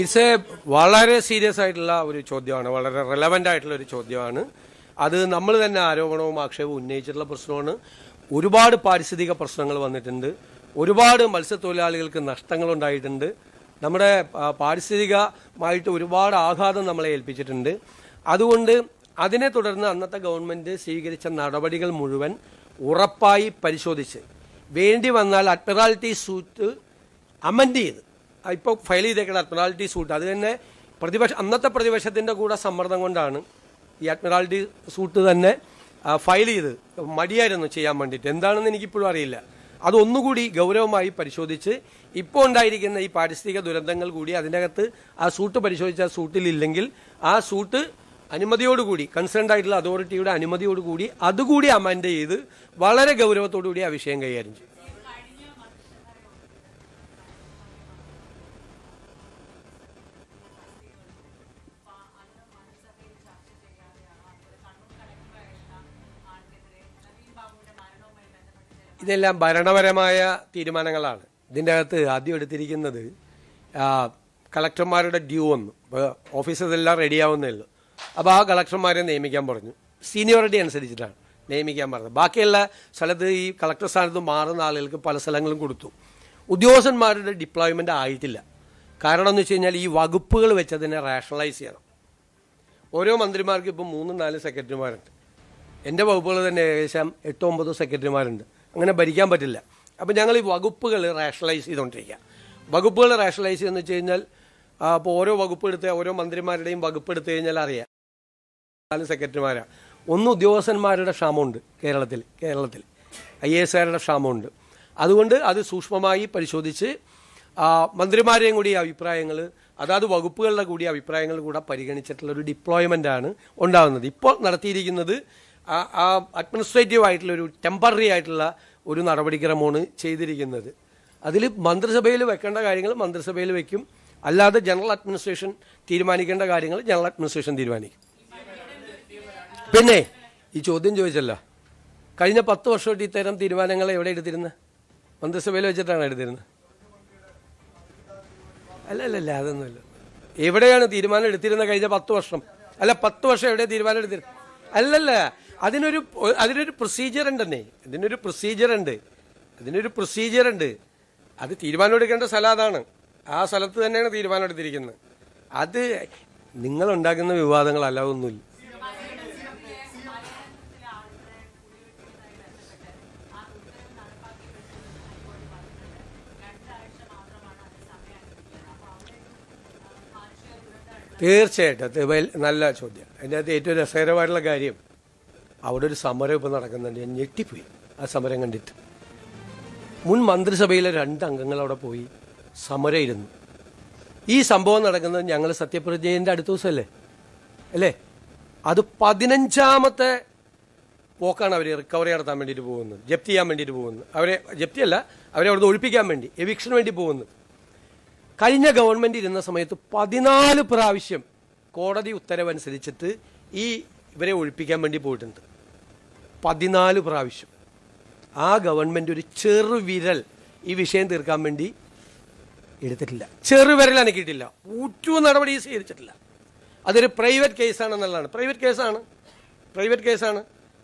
It's A വളരെ serious ആയിട്ടുള്ള ഒരു ചോദ്യമാണ്, വളരെ റെലവൻ്റ് ആയിട്ടുള്ള ഒരു ചോദ്യമാണ്. അത് നമ്മൾ തന്നെ ആരോപണവും ആക്ഷേപവും ഉന്നയിച്ചിട്ടുള്ള പ്രശ്നമാണ്. ഒരുപാട് പാരിസ്ഥിതിക പ്രശ്നങ്ങൾ വന്നിട്ടുണ്ട്, ഒരുപാട് മത്സ്യത്തൊഴിലാളികൾക്ക് നഷ്ടങ്ങളുണ്ടായിട്ടുണ്ട്, നമ്മുടെ പാരിസ്ഥിതികമായിട്ട് ഒരുപാട് ആഘാതം നമ്മളെ ഏൽപ്പിച്ചിട്ടുണ്ട്. അതുകൊണ്ട് അതിനെ തുടർന്ന് അന്നത്തെ ഗവൺമെൻറ് സ്വീകരിച്ച നടപടികൾ മുഴുവൻ ഉറപ്പായി പരിശോധിച്ച് വേണ്ടി വന്നാൽ അഡ്മിറാൽറ്റി സൂട്ട് അമെൻഡ് ചെയ്ത് ഇപ്പോൾ ഫയൽ ചെയ്തേക്കുന്ന അഡ്മിറാൽറ്റി സൂട്ട് അത് തന്നെ അന്നത്തെ പ്രതിപക്ഷത്തിൻ്റെ കൂടെ സമ്മർദ്ദം കൊണ്ടാണ് ഈ അഡ്മിറാൽറ്റി സൂട്ട് തന്നെ ഫയൽ ചെയ്ത് മടിയായിരുന്നു ചെയ്യാൻ വേണ്ടിയിട്ട്. എന്താണെന്ന് എനിക്കിപ്പോഴും അറിയില്ല. അതൊന്നുകൂടി ഗൗരവമായി പരിശോധിച്ച് ഇപ്പോൾ ഉണ്ടായിരിക്കുന്ന ഈ പാരിസ്ഥിതിക ദുരന്തങ്ങൾ കൂടി അതിനകത്ത് ആ സൂട്ട് പരിശോധിച്ച ആ സൂട്ടിലില്ലെങ്കിൽ ആ സൂട്ട് അനുമതിയോടുകൂടി കൺസേൺഡ് ആയിട്ടുള്ള അതോറിറ്റിയുടെ അനുമതിയോടുകൂടി അതുകൂടി അമെൻഡ് ചെയ്ത് വളരെ ഗൗരവത്തോടു കൂടി ആ വിഷയം കൈകാര്യം ചെയ്യും. ഇതെല്ലാം ഭരണപരമായ തീരുമാനങ്ങളാണ്. ഇതിൻ്റെ അകത്ത് ആദ്യം എടുത്തിരിക്കുന്നത് കളക്ടർമാരുടെ ഡ്യൂ വന്നു, ഓഫീസേഴ്സ് എല്ലാം റെഡിയാവുന്നേ ഉള്ളൂ. അപ്പോൾ ആ കളക്ടർമാരെ നിയമിക്കാൻ പറഞ്ഞു, സീനിയോറിറ്റി അനുസരിച്ചിട്ടാണ് നിയമിക്കാൻ പറഞ്ഞത്. ബാക്കിയുള്ള സ്ഥലത്ത് ഈ കളക്ടർ സ്ഥാനത്ത് മാറുന്ന ആളുകൾക്ക് പല സ്ഥലങ്ങളും കൊടുത്തു. ഉദ്യോഗസ്ഥന്മാരുടെ ഡിപ്ലോയ്മെൻ്റ് ആയിട്ടില്ല. കാരണം എന്ന് വെച്ച് കഴിഞ്ഞാൽ ഈ വകുപ്പുകൾ വെച്ചതിനെ റാഷണലൈസ് ചെയ്യണം. ഓരോ മന്ത്രിമാർക്കും ഇപ്പം 3-4 സെക്രട്ടറിമാരുണ്ട്. എൻ്റെ വകുപ്പുകൾ തന്നെ ഏകദേശം 8-9 സെക്രട്ടറിമാരുണ്ട്. അങ്ങനെ ഭരിക്കാൻ പറ്റില്ല. അപ്പം ഞങ്ങൾ ഈ വകുപ്പുകൾ റാഷണലൈസ് ചെയ്തുകൊണ്ടിരിക്കുക. വകുപ്പുകൾ റാഷണലൈസ് ചെയ്യുന്ന വെച്ച് കഴിഞ്ഞാൽ അപ്പോൾ ഓരോ വകുപ്പ് എടുത്ത് ഓരോ മന്ത്രിമാരുടെയും വകുപ്പ് എടുത്തു കഴിഞ്ഞാൽ അറിയാം 4 സെക്രട്ടറിമാരാണ്. ഉദ്യോഗസ്ഥന്മാരുടെ ക്ഷാമമുണ്ട് കേരളത്തിൽ IASകാരുടെ ക്ഷാമമുണ്ട്. അതുകൊണ്ട് അത് സൂക്ഷ്മമായി പരിശോധിച്ച് മന്ത്രിമാരെയും കൂടി അഭിപ്രായങ്ങൾ അതാത് വകുപ്പുകളുടെ കൂടി അഭിപ്രായങ്ങൾ കൂടെ പരിഗണിച്ചിട്ടുള്ളൊരു ഡിപ്ലോയ്മെൻ്റാണ് ഉണ്ടാകുന്നത്. ഇപ്പോൾ നടത്തിയിരിക്കുന്നത് അഡ്മിനിസ്ട്രേറ്റീവ് ആയിട്ടുള്ളൊരു ടെമ്പററി ആയിട്ടുള്ള ഒരു നടപടിക്രമമാണ് ചെയ്തിരിക്കുന്നത്. അതിൽ മന്ത്രിസഭയിൽ വെക്കേണ്ട കാര്യങ്ങൾ മന്ത്രിസഭയിൽ വെക്കും, അല്ലാതെ ജനറൽ അഡ്മിനിസ്ട്രേഷൻ തീരുമാനിക്കേണ്ട കാര്യങ്ങൾ ജനറൽ അഡ്മിനിസ്ട്രേഷൻ തീരുമാനിക്കും. പിന്നെ ഈ ചോദ്യം ചോദിച്ചല്ല, കഴിഞ്ഞ 10 വർഷമായിട്ട് ഇത്തരം തീരുമാനങ്ങൾ എവിടെ എടുത്തിരുന്നത്? മന്ത്രിസഭയിൽ വെച്ചിട്ടാണ് എടുത്തിരുന്നത്. അല്ലല്ല അതൊന്നുമില്ല. എവിടെയാണ് തീരുമാനം എടുത്തിരുന്നത് കഴിഞ്ഞ 10 വർഷം? അല്ല 10 വർഷം എവിടെ തീരുമാനം എടുത്തിരുന്നത്? അല്ലല്ല, അതിനൊരു പ്രൊസീജിയർ ഉണ്ടെന്നേ. ഇതിനൊരു പ്രൊസീജിയർ ഉണ്ട്. അത് തീരുമാനം എടുക്കേണ്ട സ്ഥലം അതാണ്. ആ സ്ഥലത്ത് തന്നെയാണ് തീരുമാനം എടുത്തിരിക്കുന്നത്. അത് നിങ്ങളുണ്ടാക്കുന്ന വിവാദങ്ങളല്ല, ഒന്നുമില്ല. തീർച്ചയായിട്ടും നല്ല ചോദ്യം. അതിൻ്റെ അകത്ത് ഏറ്റവും രസകരമായിട്ടുള്ള കാര്യം അവിടെ ഒരു സമരം ഇപ്പോൾ നടക്കുന്നുണ്ട്. ഞാൻ ഞെട്ടിപ്പോയി ആ സമരം കണ്ടിട്ട്. മുൻ മന്ത്രിസഭയിലെ 2 അംഗങ്ങൾ അവിടെ പോയി സമരം ഇരുന്നു. ഈ സംഭവം നടക്കുന്നത് ഞങ്ങൾ സത്യപ്രതിജ്ഞേൻ്റെ അടുത്ത ദിവസമല്ലേ അല്ലേ? അത് 15ാമത്തെ പോക്കാണ് അവർ റിക്കവറി നടത്താൻ വേണ്ടിയിട്ട് പോകുന്നത്, ജപ്തി ചെയ്യാൻ വേണ്ടിയിട്ട് പോകുന്നത്. ജപ്തിയല്ല, അവരെ അവിടുന്ന് ഒഴിപ്പിക്കാൻ വേണ്ടി, എവിക്ഷന് വേണ്ടി പോകുന്നത്. കഴിഞ്ഞ ഗവൺമെൻറ് ഇരുന്ന സമയത്ത് 14 പ്രാവശ്യം കോടതി ഉത്തരവനുസരിച്ചിട്ട് ഇവരെ ഒഴിപ്പിക്കാൻ വേണ്ടി പോയിട്ടുണ്ട്. 14 പ്രാവശ്യം. ആ ഗവൺമെൻറ് ഒരു ചെറുവിരൽ ഈ വിഷയം തീർക്കാൻ വേണ്ടി എടുത്തിട്ടില്ല. ചെറുവിരൽ അനക്കിയിട്ടില്ല. ഒരു നടപടി സ്വീകരിച്ചിട്ടില്ല. അതൊരു പ്രൈവറ്റ് കേസാണെന്നുള്ളതാണ്. പ്രൈവറ്റ് കേസാണ്.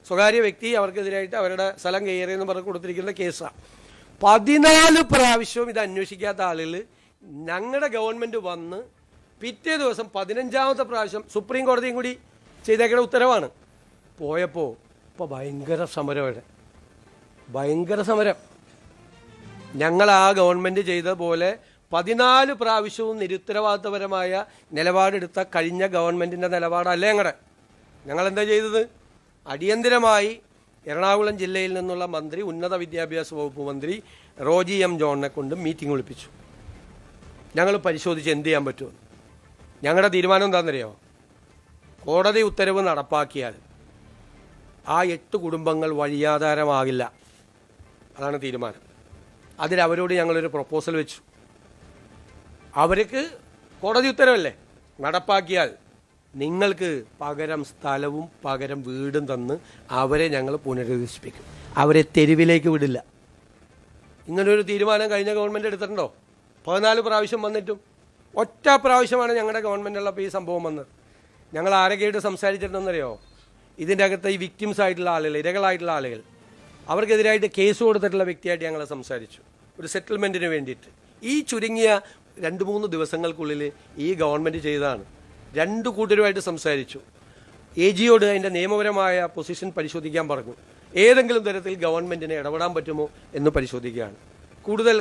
സ്വകാര്യ വ്യക്തി അവർക്കെതിരായിട്ട് അവരുടെ സ്ഥലം കയറിയെന്ന് പറഞ്ഞ് കൊടുത്തിരിക്കുന്ന കേസാണ്. 14 പ്രാവശ്യവും ഇത് അന്വേഷിക്കാത്ത ആളുകൾ ഞങ്ങളുടെ ഗവൺമെൻറ് വന്ന് പിറ്റേ ദിവസം 15ാമത്തെ പ്രാവശ്യം സുപ്രീം കോടതിയും കൂടി ചെയ്തേക്കുന്ന ഉത്തരവാണ്. പോയപ്പോൾ ഇപ്പോൾ ഭയങ്കര സമരം. ഞങ്ങൾ ആ ഗവൺമെൻറ് ചെയ്ത പോലെ 14 പ്രാവശ്യവും നിരുത്തരവാദിത്തപരമായ നിലപാടെടുത്ത കഴിഞ്ഞ ഗവൺമെൻറ്റിൻ്റെ നിലപാടല്ല ഞങ്ങളെന്താ ചെയ്തത്? അടിയന്തരമായി എറണാകുളം ജില്ലയിൽ നിന്നുള്ള മന്ത്രി, ഉന്നത വിദ്യാഭ്യാസ വകുപ്പ് മന്ത്രി റോജി എം ജോണിനെ കൊണ്ട് മീറ്റിംഗ് വിളിപ്പിച്ചു. ഞങ്ങൾ പരിശോധിച്ച് എന്ത് ചെയ്യാൻ പറ്റുമെന്ന്. ഞങ്ങളുടെ തീരുമാനം എന്താണെന്നറിയാമോ? കോടതി ഉത്തരവ് നടപ്പാക്കിയാൽ ആ 8 കുടുംബങ്ങൾ വഴിയാധാരമാകില്ല. അതാണ് തീരുമാനം. അതിലവരോട് ഞങ്ങളൊരു പ്രപ്പോസൽ വെച്ചു. അവർക്ക് കോടതി ഉത്തരവല്ലേ, നടപ്പാക്കിയാൽ നിങ്ങൾക്ക് പകരം സ്ഥലവും പകരം വീടും തന്ന് അവരെ ഞങ്ങൾ പുനരധിവസിപ്പിക്കും, അവരെ തെരുവിലേക്ക് വിടില്ല. ഇങ്ങനൊരു തീരുമാനം കഴിഞ്ഞ ഗവൺമെൻറ് എടുത്തിട്ടുണ്ടോ? 14 പ്രാവശ്യം വന്നിട്ടും ഒറ്റ പ്രാവശ്യമാണ് ഞങ്ങളുടെ ഗവൺമെൻറ്റുള്ളപ്പോൾ ഈ സംഭവം വന്നത്. ഞങ്ങൾ ആരൊക്കെയായിട്ട് സംസാരിച്ചിട്ടുണ്ടെന്നറിയോ? ഇതിൻ്റെ അകത്ത് ഈ വിക്ടിംസ് ആയിട്ടുള്ള ആളുകൾ, ഇരകളായിട്ടുള്ള ആളുകൾ, അവർക്കെതിരായിട്ട് കേസ് കൊടുത്തിട്ടുള്ള വ്യക്തിയായിട്ട് ഞങ്ങൾ സംസാരിച്ചു, ഒരു സെറ്റിൽമെൻറ്റിന് വേണ്ടിയിട്ട്. ഈ ചുരുങ്ങിയ 2-3 ദിവസങ്ങൾക്കുള്ളിൽ ഈ ഗവൺമെൻറ് ചെയ്തതാണ്. 2 കൂട്ടരുമായിട്ട് സംസാരിച്ചു. AGയോട് അതിൻ്റെ നിയമപരമായ പൊസിഷൻ പരിശോധിക്കാൻ പറഞ്ഞു. ഏതെങ്കിലും തരത്തിൽ ഗവൺമെൻറ്റിനെ ഇടപെടാൻ പറ്റുമോ എന്ന് പരിശോധിക്കുകയാണ്.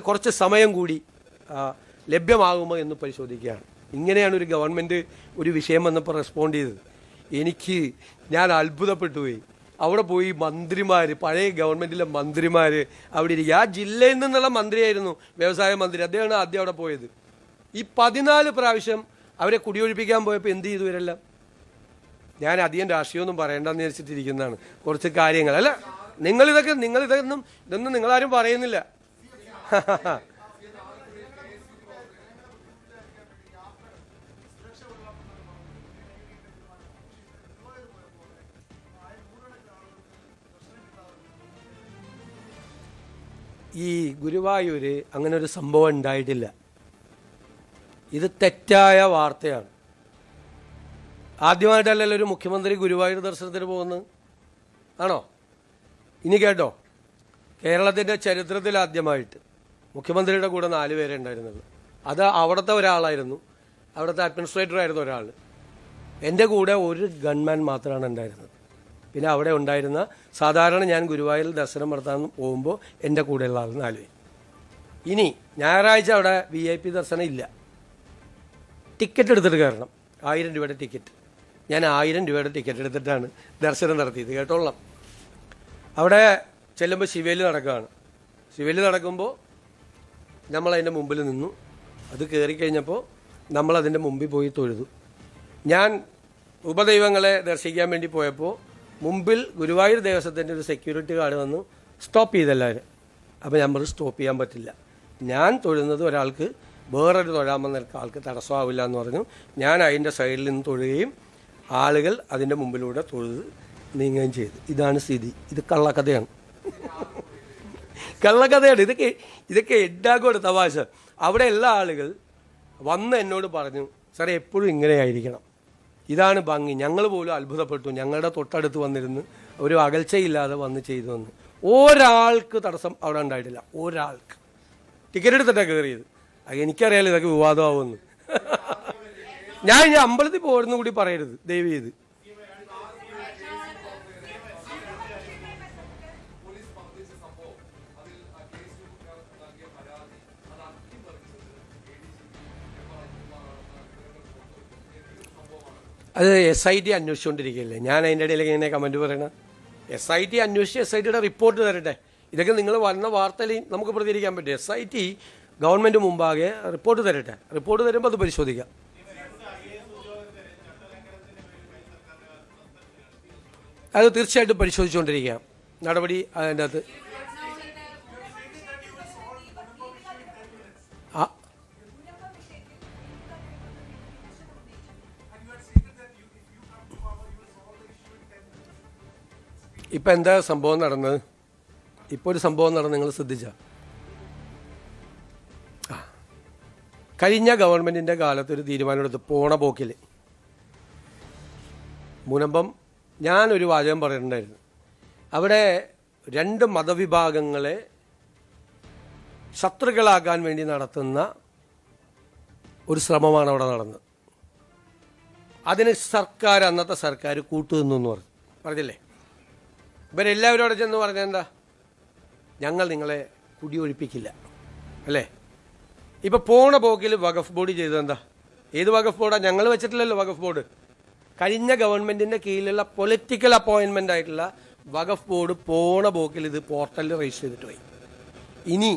കുറച്ച് സമയം കൂടി ലഭ്യമാകുമോ എന്ന് പരിശോധിക്കുകയാണ്. ഇങ്ങനെയാണ് ഒരു ഗവൺമെൻറ് ഒരു വിഷയം വന്നപ്പോൾ റെസ്പോണ്ട് ചെയ്തത്. ഞാൻ അത്ഭുതപ്പെട്ടു പോയി. അവിടെ പോയി മന്ത്രിമാർ, പഴയ ഗവൺമെൻറ്റിലെ മന്ത്രിമാർ അവിടെ ഇരിക്കുക. ആ ജില്ലയിൽ നിന്നുള്ള മന്ത്രിയായിരുന്നു, വ്യവസായ മന്ത്രി. അദ്ദേഹമാണ് ആദ്യം അവിടെ പോയത്. ഈ 14 പ്രാവശ്യം അവരെ കുടിയൊഴിപ്പിക്കാൻ പോയപ്പോൾ എന്ത് ചെയ്തു ഇവരെല്ലാം? ഞാൻ അധികം രാഷ്ട്രീയമൊന്നും പറയേണ്ടെന്ന് വിചാരിച്ചിട്ടിരിക്കുന്നതാണ്. കുറച്ച് കാര്യങ്ങൾ അല്ല, ഇതൊന്നും നിങ്ങളാരും പറയുന്നില്ല. ഈ ഗുരുവായൂർ അങ്ങനെ ഒരു സംഭവം ഉണ്ടായിട്ടില്ല. ഇത് തെറ്റായ വാർത്തയാണ്. ആദ്യമായിട്ടല്ലല്ലോ ഒരു മുഖ്യമന്ത്രി ഗുരുവായൂർ ദർശനത്തിന് പോകുന്നത്, ആണോ? ഇനി കേട്ടോ, കേരളത്തിൻ്റെ ചരിത്രത്തിൽ ആദ്യമായിട്ട് മുഖ്യമന്ത്രിയുടെ കൂടെ 4 പേരെ ഉണ്ടായിരുന്നുള്ളൂ. അത് അവിടുത്തെ ഒരാളായിരുന്നു, അവിടുത്തെ അഡ്മിനിസ്ട്രേറ്റർ ആയിരുന്നു ഒരാൾ. എൻ്റെ കൂടെ ഒരു ഗൺമാൻ മാത്രമാണ് ഉണ്ടായിരുന്നത്. പിന്നെ അവിടെ ഉണ്ടായിരുന്ന സാധാരണ ഞാൻ ഗുരുവായൂരിൽ ദർശനം നടത്താൻ പോകുമ്പോൾ എൻ്റെ കൂടെയുള്ള ആൾ 4 പേര്. ഇനി ഞായറാഴ്ച അവിടെ VIP ദർശനം ഇല്ല. ടിക്കറ്റ് എടുത്തിട്ട് കയറണം, 1000 രൂപയുടെ ടിക്കറ്റ്. ഞാൻ 1000 രൂപയുടെ ടിക്കറ്റ് എടുത്തിട്ടാണ് ദർശനം നടത്തിയത്, കേട്ടോളാം. അവിടെ ചെല്ലുമ്പോൾ ശിവേലി നടക്കുകയാണ്. ശിവേലി നടക്കുമ്പോൾ നമ്മളതിൻ്റെ മുമ്പിൽ നിന്നു. അത് കയറിക്കഴിഞ്ഞപ്പോൾ നമ്മളതിൻ്റെ മുമ്പിൽ പോയി തൊഴുതു. ഞാൻ ഉപദൈവങ്ങളെ ദർശിക്കാൻ വേണ്ടി പോയപ്പോൾ മുമ്പിൽ ഗുരുവായൂർ ദേവസ്വത്തിൻ്റെ ഒരു സെക്യൂരിറ്റി ഗാർഡ് വന്നു സ്റ്റോപ്പ് ചെയ്തെല്ലാവരും. അപ്പോൾ നമ്മൾ സ്റ്റോപ്പ് ചെയ്യാൻ പറ്റില്ല, ഞാൻ തൊഴുന്നത് ഒരാൾക്ക് വേറൊരു തൊഴാമെന്ന ആൾക്ക് തടസ്സമാവില്ല എന്ന് പറഞ്ഞു. ഞാൻ അതിൻ്റെ സൈഡിൽ നിന്ന് തൊഴുകയും ആളുകൾ അതിൻ്റെ മുമ്പിലൂടെ തൊഴുത് നീങ്ങുകയും ചെയ്തു. ഇതാണ് സ്ഥിതി. ഇത് കള്ളക്കഥയാണ്, കള്ളക്കഥയാണ്. ഇതൊക്കെ എഡാക്കോട് തമാശ. അവിടെ എല്ലാ ആളുകൾ വന്ന് എന്നോട് പറഞ്ഞു, സാറേ എപ്പോഴും ഇങ്ങനെയായിരിക്കണം, ഇതാണ് ഭംഗി. ഞങ്ങൾ പോലും അത്ഭുതപ്പെട്ടു. ഞങ്ങളുടെ തൊട്ടടുത്ത് വന്നിരുന്ന് ഒരു അകൽച്ചയില്ലാതെ വന്ന് ചെയ്തു വന്ന് ഒരാൾക്ക് തടസ്സം അവിടെ ഉണ്ടായിട്ടില്ല. ഒരാൾക്ക്. ടിക്കറ്റ് എടുത്തിട്ടാണ് കയറിയത്. എനിക്കറിയാലോ ഇതൊക്കെ വിവാദമാവുമെന്ന്. ഞാൻ ഇനി അമ്പലത്തിൽ പോരുന്ന കൂടി പറയരുത് ദയവ് ചെയ്ത്. അത് SIT അന്വേഷിച്ചുകൊണ്ടിരിക്കുകയല്ലേ, ഞാൻ അതിൻ്റെ ഇടയിലേക്ക് ഇങ്ങനെ കമൻറ്റ് പറയണം. SIT അന്വേഷിച്ച് SITയുടെ റിപ്പോർട്ട് തരട്ടെ. ഇതൊക്കെ നിങ്ങൾ വന്ന വാർത്തയിൽ നമുക്ക് പ്രതികരിക്കാൻ പറ്റും. SIT ഗവൺമെൻറ് മുമ്പാകെ റിപ്പോർട്ട് തരട്ടെ. റിപ്പോർട്ട് തരുമ്പോൾ അത് പരിശോധിക്കാം. അത് തീർച്ചയായിട്ടും പരിശോധിച്ചുകൊണ്ടിരിക്കാം. നടപടി അതിൻ്റെ അകത്ത് ഇപ്പം എന്താ സംഭവം നടന്നത്? ഇപ്പോൾ ഒരു സംഭവം നടന്ന് നിങ്ങൾ ശ്രദ്ധിച്ച, കഴിഞ്ഞ ഗവൺമെൻറ്റിൻ്റെ കാലത്ത് ഒരു തീരുമാനമെടുത്ത് പോണ പോക്കിൽ മുനമ്പം ഞാനൊരു വാചകം പറയുന്നുണ്ടായിരുന്നു. അവിടെ 2 മതവിഭാഗങ്ങളെ ശത്രുക്കളാക്കാൻ വേണ്ടി നടത്തുന്ന ഒരു ശ്രമമാണ് അവിടെ നടന്നത്. അതിന് അന്നത്തെ സർക്കാർ കൂട്ടുനിന്നു പറഞ്ഞില്ലേ. ഇവരെല്ലാവരും അവിടെ ചെന്ന് പറഞ്ഞാൽ എന്താ, ഞങ്ങൾ നിങ്ങളെ കുടിയൊഴിപ്പിക്കില്ല അല്ലേ. ഇപ്പോൾ പോണ പോക്കിൽ വഖഫ് ബോർഡ് ചെയ്തതെന്താ? ഏത് വഖഫ് ബോർഡാണ്? ഞങ്ങൾ വെച്ചിട്ടില്ലല്ലോ വഖഫ് ബോർഡ്. കഴിഞ്ഞ ഗവൺമെൻറ്റിൻ്റെ കീഴിലുള്ള പൊളിറ്റിക്കൽ അപ്പോയിൻമെൻ്റ് ആയിട്ടുള്ള വഖഫ് ബോർഡ് പോണ പോക്കിൽ ഇത് പോർട്ടലിൽ രജിസ്റ്റർ ചെയ്തിട്ട് പോയി. ഇനി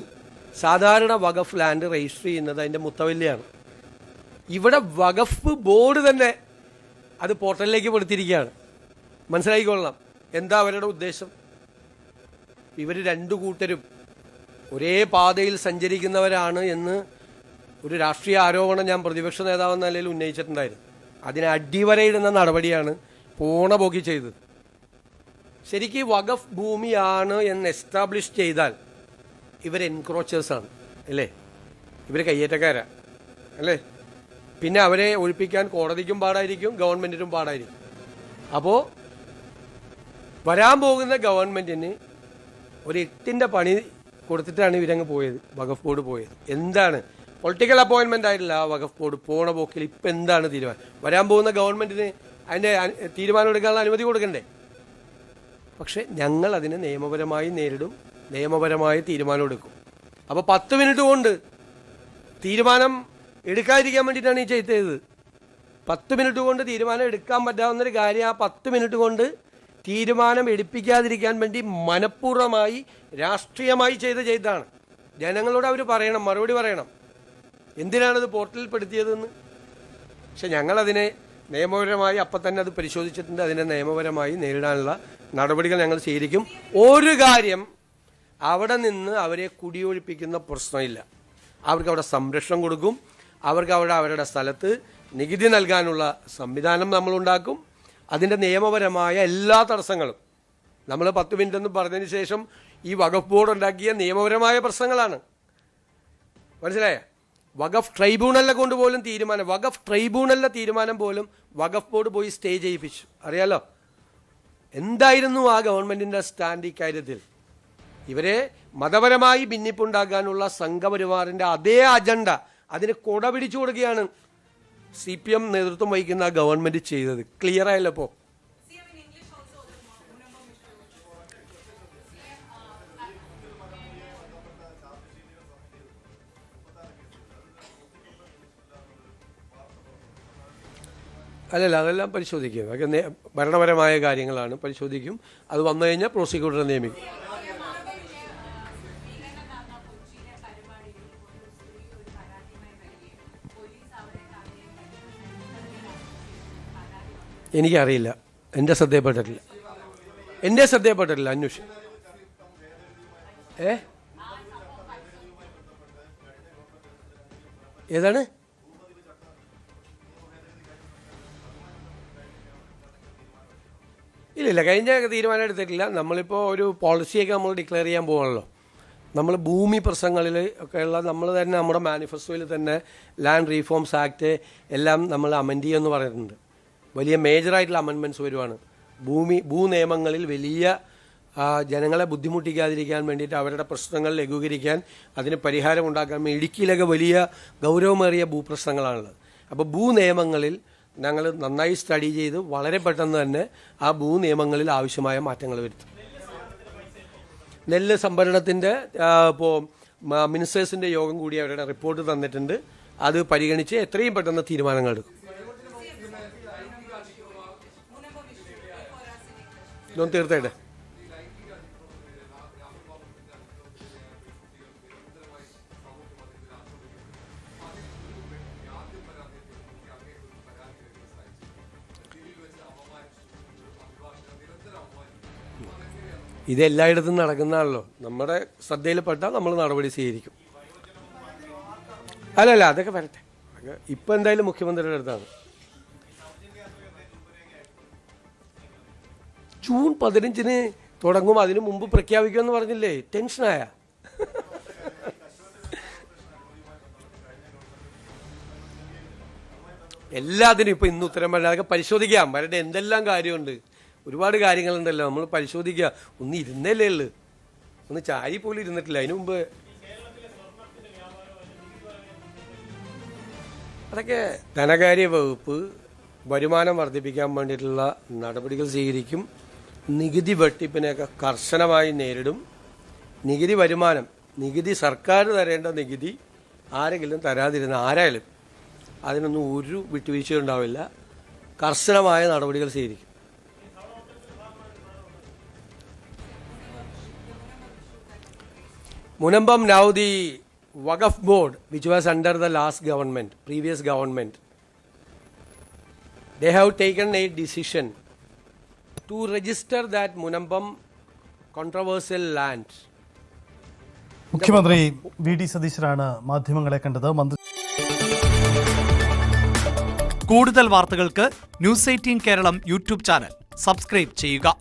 സാധാരണ വഖഫ് ലാൻഡ് രജിസ്റ്റർ ചെയ്യുന്നത് അതിൻ്റെ മുത്തവല്ലിയാണ്. ഇവിടെ വഖഫ് ബോർഡ് തന്നെ അത് പോർട്ടലിലേക്ക് പെടുത്തിയിരിക്കുകയാണ്. മനസ്സിലാക്കിക്കൊള്ളണം എന്താ അവരുടെ ഉദ്ദേശം. ഇവർ 2 കൂട്ടരും ഒരേ പാതയിൽ സഞ്ചരിക്കുന്നവരാണ് എന്ന് ഒരു രാഷ്ട്രീയ ആരോപണം ഞാൻ പ്രതിപക്ഷ നേതാവെന്ന നിലയിൽ ഉന്നയിച്ചിട്ടുണ്ടായിരുന്നു. അതിന് അടിവരയിടുന്ന നടപടിയാണ് പോണ പോക്കി ചെയ്തത്. ശരിക്കും വഖഫ് ഭൂമിയാണ് എന്ന് എസ്റ്റാബ്ലിഷ് ചെയ്താൽ ഇവർ എൻക്രോച്ചേഴ്സാണ് അല്ലേ, ഇവർ കയ്യേറ്റക്കാരാണ് അല്ലേ. പിന്നെ അവരെ ഒഴിപ്പിക്കാൻ കോടതിക്കും പാടായിരിക്കും, ഗവൺമെൻറ്റിനും പാടായിരിക്കും. അപ്പോൾ വരാൻ പോകുന്ന ഗവൺമെൻറ്റിന് ഒരു 8ൻ്റെ പണി കൊടുത്തിട്ടാണ് ഇവരങ്ങ് പോയത്, വഖഫ് ബോർഡ് പോയത്. എന്താണ് പൊളിറ്റിക്കൽ അപ്പോയിൻമെൻ്റ് ആയിട്ടില്ല ആ വഖഫ് ബോർഡ് പോണ പോക്കിൽ ഇപ്പം എന്താണ് തീരുമാനം? വരാൻ പോകുന്ന ഗവൺമെൻറ്റിന് അതിൻ്റെ തീരുമാനം എടുക്കാനുള്ള അനുമതി കൊടുക്കണ്ടേ? പക്ഷെ ഞങ്ങൾ അതിനെ നിയമപരമായി നേരിടും, നിയമപരമായി തീരുമാനം എടുക്കും. അപ്പോൾ 10 മിനിറ്റ് കൊണ്ട് തീരുമാനം എടുക്കാതിരിക്കാൻ വേണ്ടിയിട്ടാണ് ഈ ചെയ്തത്. 10 മിനിറ്റ് കൊണ്ട് തീരുമാനം എടുക്കാൻ പറ്റാവുന്നൊരു കാര്യം ആ 10 മിനിറ്റ് കൊണ്ട് തീരുമാനം എടുപ്പിക്കാതിരിക്കാൻ വേണ്ടി മനഃപൂർവ്വമായി രാഷ്ട്രീയമായി ചെയ്തതാണ്. ജനങ്ങളോട് അവർ പറയണം, മറുപടി പറയണം, എന്തിനാണത് പോർട്ടലിൽ പെടുത്തിയതെന്ന്. പക്ഷെ ഞങ്ങളതിനെ നിയമപരമായി അപ്പം തന്നെ അത് പരിശോധിച്ചിട്ടുണ്ട്. അതിനെ നിയമപരമായി നേരിടാനുള്ള നടപടികൾ ഞങ്ങൾ സ്വീകരിക്കും. ഒരു കാര്യം, അവിടെ നിന്ന് അവരെ കുടിയൊഴിപ്പിക്കുന്ന പ്രശ്നമില്ല. അവർക്ക് അവിടെ സംരക്ഷണം കൊടുക്കും. അവർക്ക് അവരുടെ സ്ഥലത്ത് നികുതി നൽകാനുള്ള സംവിധാനം നമ്മളുണ്ടാക്കും. അതിൻ്റെ നിയമപരമായ എല്ലാ തടസ്സങ്ങളും നമ്മൾ 10 മിനിറ്റ് എന്ന് പറഞ്ഞതിന് ശേഷം ഈ വഖഫ് ബോർഡ് ഉണ്ടാക്കിയ നിയമപരമായ പ്രശ്നങ്ങളാണ്. മനസ്സിലായ? വഖഫ് ട്രൈബ്യൂണലിനെ കൊണ്ട് പോലും തീരുമാനം, വഖഫ് ട്രൈബ്യൂണലിലെ തീരുമാനം പോലും വഖഫ് ബോർഡ് പോയി സ്റ്റേ ചെയ്യിപ്പിച്ചു. അറിയാലോ എന്തായിരുന്നു ആ ഗവൺമെൻറ്റിൻ്റെ സ്റ്റാൻഡ് ഇക്കാര്യത്തിൽ? ഇവരെ മതപരമായി ഭിന്നിപ്പുണ്ടാക്കാനുള്ള സംഘപരിവാറിൻ്റെ അതേ അജണ്ട അതിന് കൊട പിടിച്ചു കൊടുക്കുകയാണ് CPM നേതൃത്വം വഹിക്കുന്ന ഗവൺമെൻറ് ചെയ്തത്. ക്ലിയർ ആയല്ലോ? ഇപ്പോൾ അല്ലല്ല, അതെല്ലാം പരിശോധിക്കും. അതൊക്കെ ഭരണപരമായ കാര്യങ്ങളാണ്, പരിശോധിക്കും. അത് വന്നു കഴിഞ്ഞാൽ പ്രോസിക്യൂട്ടറെ നിയമിക്കും. എനിക്കറിയില്ല, എൻ്റെ ശ്രദ്ധയിൽപ്പെട്ടിട്ടില്ല, അന്വേഷിക്കും. ഏതാണ്? ഇല്ല, കഴിഞ്ഞ തീരുമാനം എടുത്തിട്ടില്ല. നമ്മളിപ്പോൾ ഒരു പോളിസിയൊക്കെ നമ്മൾ ഡിക്ലെയർ ചെയ്യാൻ പോകണല്ലോ. നമ്മൾ ഭൂമി പ്രശ്നങ്ങളിൽ ഒക്കെയുള്ള നമ്മൾ തന്നെ നമ്മുടെ മാനിഫെസ്റ്റോയിൽ തന്നെ ലാൻഡ് റീഫോംസ് ആക്ട് എല്ലാം നമ്മൾ അമെൻഡ് ചെയ്യുമെന്ന് പറഞ്ഞിട്ടുണ്ട്. വലിയ മേജറായിട്ടുള്ള അമെൻമെൻറ്റ്സ് വരുവാണ്. ഭൂനിയമങ്ങളിൽ വലിയ ജനങ്ങളെ ബുദ്ധിമുട്ടിക്കാതിരിക്കാൻ വേണ്ടിയിട്ട്, അവരുടെ പ്രശ്നങ്ങൾ ലഘൂകരിക്കാൻ, അതിന് പരിഹാരം ഉണ്ടാക്കാൻ വേണ്ടി ഇടുക്കിയിലൊക്കെ വലിയ ഗൗരവമേറിയ ഭൂപ്രശ്നങ്ങളാണുള്ളത്. അപ്പോൾ ഭൂനിയമങ്ങളിൽ ഞങ്ങൾ നന്നായി സ്റ്റഡി ചെയ്ത് വളരെ പെട്ടെന്ന് തന്നെ ആ ഭൂനിയമങ്ങളിൽ ആവശ്യമായ മാറ്റങ്ങൾ വരുത്തും. നെല്ല് സംഭരണത്തിൻ്റെ ഇപ്പോൾ മിനിസ്റ്റേഴ്സിൻ്റെ യോഗം കൂടി അവരുടെ റിപ്പോർട്ട് തന്നിട്ടുണ്ട്. അത് പരിഗണിച്ച് എത്രയും പെട്ടെന്ന് തീരുമാനങ്ങൾ എടുക്കും. തീർച്ചയായിട്ടും ഇത് എല്ലായിടത്തും നടക്കുന്നതാണല്ലോ. നമ്മുടെ ശ്രദ്ധയിൽപ്പെട്ടാൽ നമ്മൾ നടപടി സ്വീകരിക്കും. അല്ലല്ല, അതൊക്കെ വരട്ടെ. ഇപ്പം എന്തായാലും മുഖ്യമന്ത്രിയുടെ അടുത്താണ്. ജൂൺ 15 തുടങ്ങും, അതിനു മുമ്പ് പ്രഖ്യാപിക്കുമെന്ന് പറഞ്ഞില്ലേ? ടെൻഷനായ? എല്ലാത്തിനും ഇപ്പം ഇന്ന് ഉത്തരം പറയാം. അതൊക്കെ പരിശോധിക്കാം. വരട്ടെ, എന്തെല്ലാം കാര്യമുണ്ട്, ഒരുപാട് കാര്യങ്ങളുണ്ടല്ലോ. നമ്മൾ പരിശോധിക്കുക. ഒന്ന് ഇരുന്നല്ലേ ഉള്ളു, ഒന്ന് ചാരി പോലും ഇരുന്നിട്ടില്ല. അതിനു മുമ്പ് അതൊക്കെ ധനകാര്യ വകുപ്പ് വരുമാനം വർദ്ധിപ്പിക്കാൻ വേണ്ടിയിട്ടുള്ള നടപടികൾ സ്വീകരിക്കും. നികുതി വെട്ടിപ്പിനെയൊക്കെ കർശനമായി നേരിടും. നികുതി സർക്കാർ തരേണ്ട നികുതി ആരെങ്കിലും തരാതിരുന്ന ആരായാലും അതിനൊന്നും ഒരു വിട്ടുവീഴ്ച ഉണ്ടാവില്ല. കർശനമായ നടപടികൾ സ്വീകരിക്കും. Munambam, now the Waqf board, which was under the previous government, they have taken a decision to register that Munambam controversial land. മുഖ്യമന്ത്രി VD സതീശനാണ് മാധ്യമങ്ങളെ കണ്ടത്. കൂടുതൽ വാർത്തകൾക്ക് News 18 Keralam YouTube channel subscribe ചെയ്യുക.